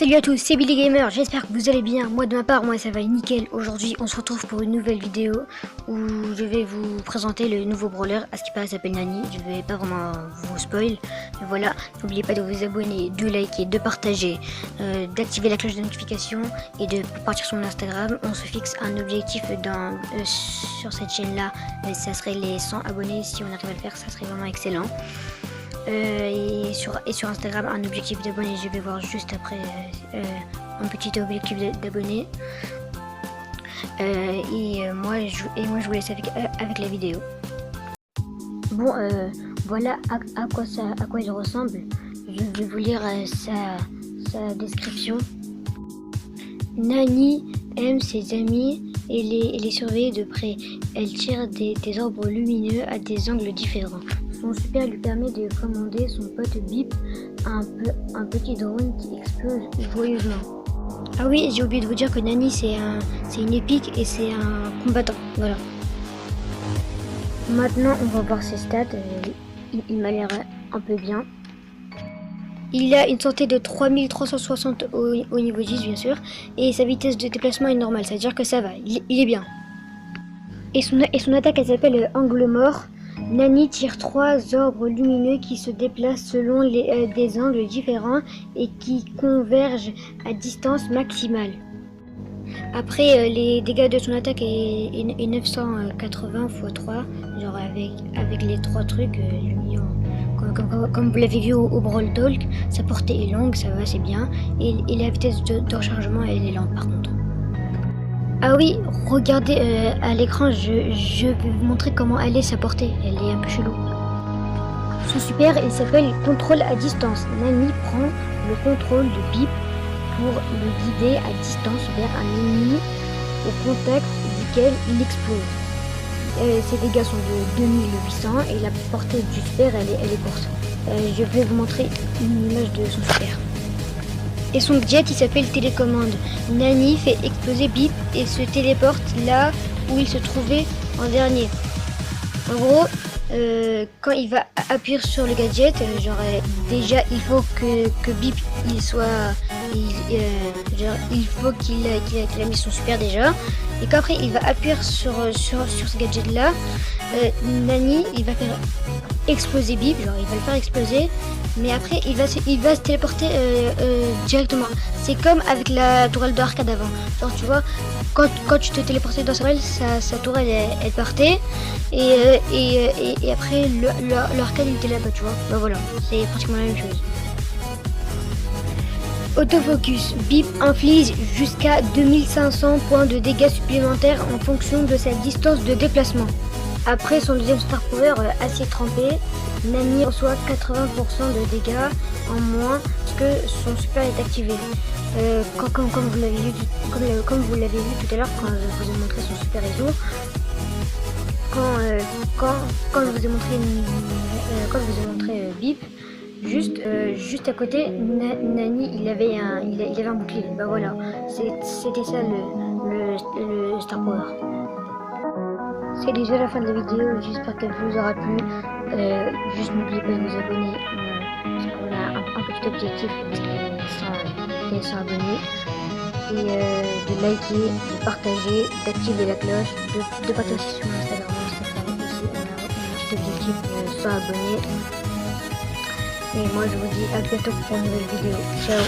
Salut à tous, c'est Billy Gamer, j'espère que vous allez bien. Moi de ma part, moi ça va nickel. Aujourd'hui on se retrouve pour une nouvelle vidéo où je vais vous présenter le nouveau brawler. À ce qui paraît, il s'appelle Nani. Je vais pas vraiment vous spoil, mais voilà. N'oubliez pas de vous abonner, de liker, de partager, d'activer la cloche de notification et de partir sur mon Instagram. On se fixe un objectif sur cette chaîne là, ça serait les 100 abonnés. Si on arrive à le faire, ça serait vraiment excellent. Et sur Instagram, un objectif d'abonnés, je vais voir juste après un petit objectif d'abonnés. Moi je vous laisse avec la vidéo. Bon, voilà à quoi il ressemble. Je vais vous lire sa description. Nani aime ses amis et les surveiller de près. Elle tire des orbes lumineux à des angles différents. Son super lui permet de commander son pote Bip, un petit drone qui explose joyeusement. Ah oui, j'ai oublié de vous dire que Nani c'est une épique et c'est un combattant. Voilà. Maintenant on va voir ses stats. Il m'a l'air un peu bien. Il a une santé de 3360 au niveau 10 bien sûr. Et sa vitesse de déplacement est normale, ça veut dire que ça va, il est bien. Et son attaque elle s'appelle Angle Mort. Nani tire 3 orbes lumineux qui se déplacent selon des angles différents et qui convergent à distance maximale. Après, les dégâts de son attaque est 980 x 3, genre avec les 3 trucs lumineux. Comme vous l'avez vu au Brawl Talk, sa portée est longue, ça va, c'est bien. Et la vitesse de rechargement, elle est lente par contre. Ah oui, regardez à l'écran, je vais vous montrer comment elle est sa portée. Elle est un peu chelou. Son super, il s'appelle contrôle à distance. Nani prend le contrôle de Bip pour le guider à distance vers un ennemi au contact duquel il explose. Ses dégâts sont de 2800 et la portée du super, elle est courte. Je vais vous montrer une image de son super. Et son gadget il s'appelle télécommande. Nani fait exploser Bip et se téléporte là où il se trouvait en dernier. En gros, quand il va appuyer sur le gadget, déjà il faut que Bip il soit, il faut qu'il a mis son super déjà. Et qu'après il va appuyer sur ce gadget là, Nani il va faire exploser Bip, genre il va le faire exploser. Mais après il va se téléporter directement. C'est comme avec la tourelle d'arcade avant. Genre tu vois, quand tu te téléportais dans sa tourelle, sa tourelle elle partait et après l'arcade il était là-bas, tu vois. Bah voilà, c'est pratiquement la même chose. Autofocus. Bip inflige jusqu'à 2500 points de dégâts supplémentaires en fonction de sa distance de déplacement. Après son deuxième star power acier trempé, Nani reçoit 80% de dégâts en moins parce que son super est activé. Comme vous l'avez vu tout à l'heure quand je vous ai montré son super et tout, quand je vous ai montré Bip, juste à côté, Nani il avait un bouclier. Bah voilà, c'était ça le star power. C'est déjà la fin de la vidéo, j'espère qu'elle vous aura plu. Juste n'oubliez pas de vous abonner, parce qu'on a un petit objectif des 100 abonnés. Et de liker, de partager, d'activer la cloche, de partager sur Instagram aussi. On a un petit objectif de 100 abonnés. Et moi je vous dis à bientôt pour une nouvelle vidéo. Ciao.